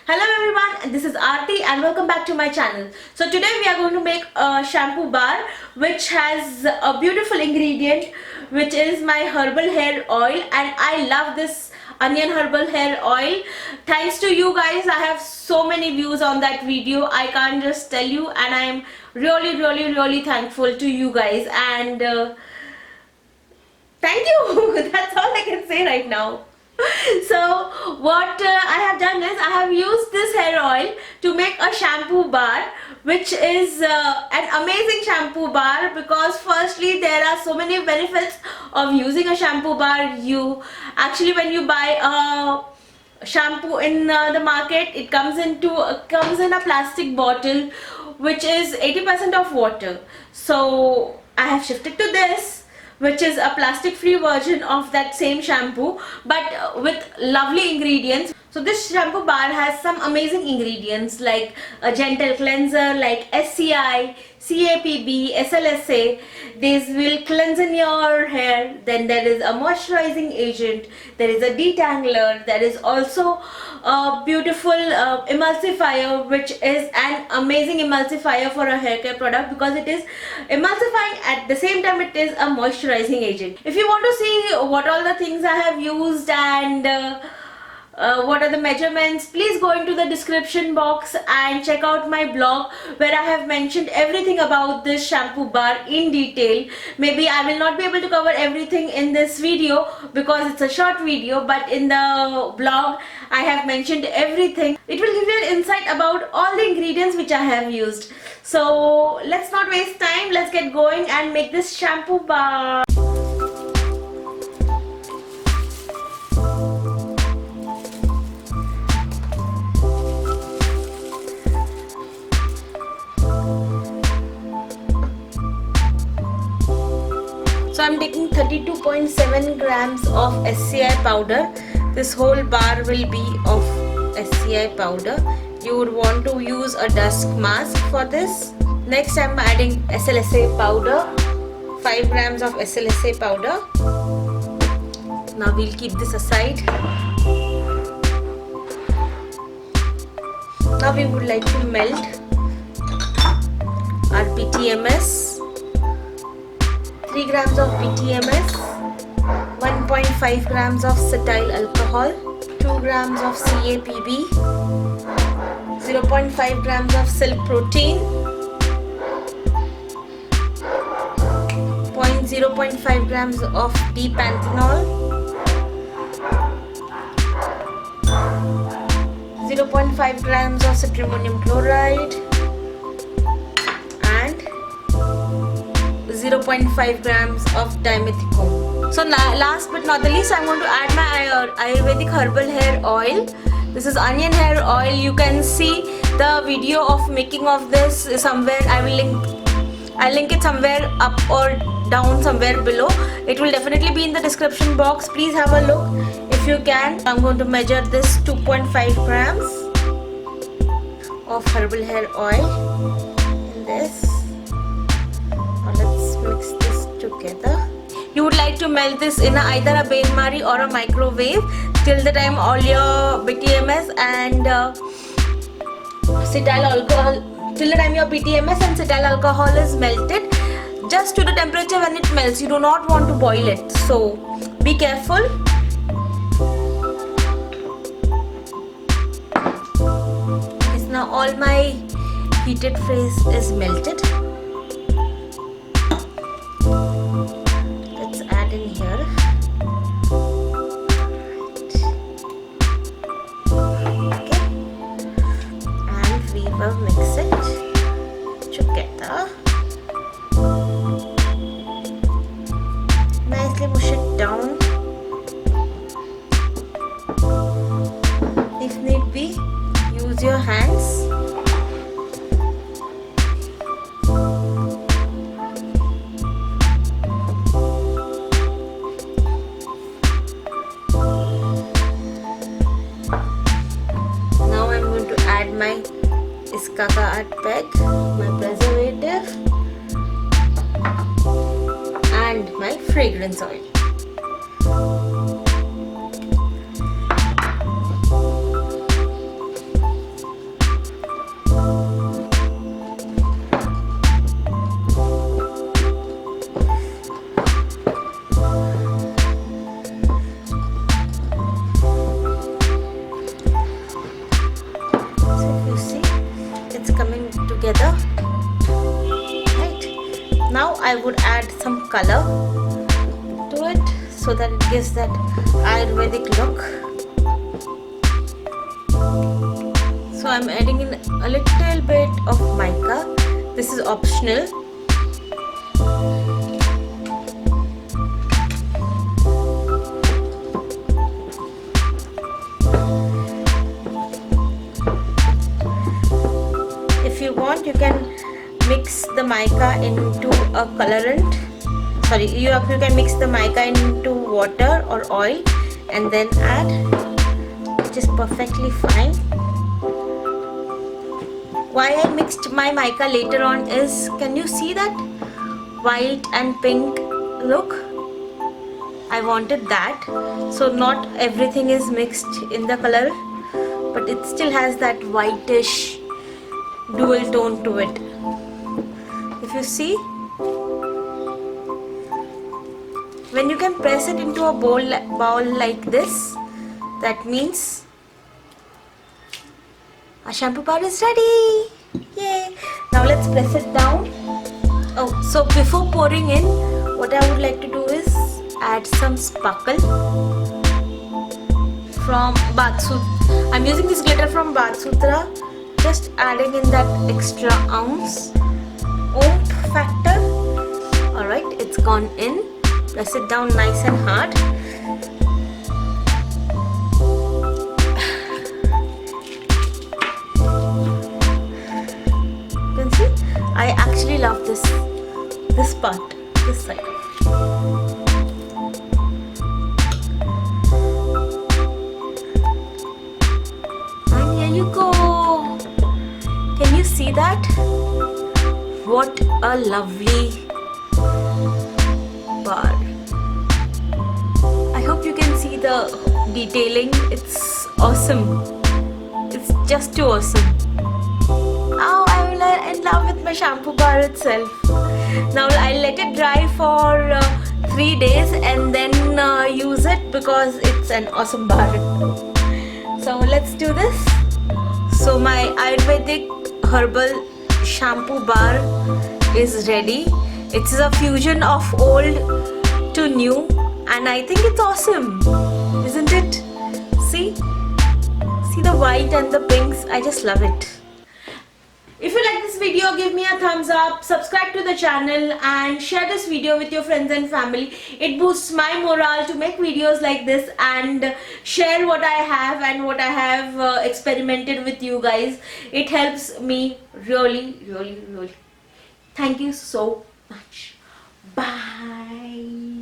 Hello everyone, this is Aarti and welcome back to my channel. So today we are going to make a shampoo bar which has a beautiful ingredient which is my herbal hair oil, and I love this onion herbal hair oil. Thanks to you guys, I have so many views on that video. I can't just tell you, and I am really thankful to you guys, and thank you. That's all I can say right now. So what I have done is I have used this hair oil to make a shampoo bar, which is an amazing shampoo bar because firstly there are so many benefits of using a shampoo bar. You actually, when you buy a shampoo in the market, it comes in a plastic bottle which is 80% of water. So I have shifted to this, which is a plastic free version of that same shampoo but with lovely ingredients. So this shampoo bar has some amazing ingredients like a gentle cleanser like SCI, CAPB, SLSA. These will cleanse in your hair. Then there is a moisturizing agent, there is a detangler, there is also a beautiful emulsifier, which is an amazing emulsifier for a hair care product because it is emulsifying at the same time it is a moisturizing agent. If you want to see what all the things I have used and what are the measurements, please go into the description box and check out my blog where I have mentioned everything about this shampoo bar in detail. Maybe I will not be able to cover everything in this video because it's a short video, but in the blog I have mentioned everything. It will give you an insight about all the ingredients which I have used. So let's not waste time, let's get going and make this shampoo bar. So I'm taking 32.7 grams of SCI powder. This whole bar will be of SCI powder. You would want to use a dust mask for this. Next I'm adding SLSA powder, 5 grams of SLSA powder. Now we'll keep this aside. Now we would like to melt our BTMS. 3 grams of BTMS, 1.5 grams of cetyl alcohol, 2 grams of CAPB, 0.5 grams of silk protein, 0.5 grams of D-panthenol, 0.5 grams of citramonium chloride, 0.5 grams of dimethicone. So last but not the least, I'm going to add my Ayurvedic Herbal Hair Oil. This is onion hair oil. You can see the video of making of this somewhere. I'll link it somewhere up or down somewhere below. It will definitely be in the description box. Please have a look if you can. I'm going to measure this 2.5 grams of herbal hair oil in this. Let's mix this together. You would like to melt this in either a bain-marie or a microwave till the time all your BTMS and cetyl alcohol, till the time your BTMS and cetyl alcohol is melted, just to the temperature when it melts. You do not want to boil it, so be careful. Yes, now all my heated phase is melted. Mix it together. Nicely push it down. If need be, use your hands. Now I'm going to add my Kaka Art Pack, my preservative and my fragrance oil. would add some color to it so that it gives that Ayurvedic look. So I'm adding in a little bit of mica. This is optional. If you want, you can mix the mica into a colorant. Sorry, you can mix the mica into water or oil and then add, which is perfectly fine. Why I mixed my mica later on is, can you see that white and pink look? I wanted that, so not everything is mixed in the color, but it still has that whitish dual tone to it. If you see, when you can press it into a bowl like this, that means our shampoo bar is ready. Yay! Now let's press it down. Oh, so before pouring in, what I would like to do is add some sparkle from Bath Sutra. I'm using this glitter from Bath Sutra. Just adding in that extra ounce oomph factor. Alright, it's gone in. Press it down nice and hard. You can see, I actually love this part, this side. And here you go. Can you see that? What a lovely bar. I hope you can see the detailing. It's awesome. It's just too awesome. Oh, I'm in love with my shampoo bar itself. Now I'll let it dry for 3 days and then use it because it's an awesome bar. So let's do this. So my Ayurvedic herbal shampoo bar is ready. It's a fusion of old to new and I think it's awesome, isn't it? See the white and the pinks. I just love it. If you like this video, give me a thumbs up, subscribe to the channel and share this video with your friends and family. It boosts my morale to make videos like this and share what I have and what I have experimented with you guys. It helps me really, really, really. Thank you so much. Bye.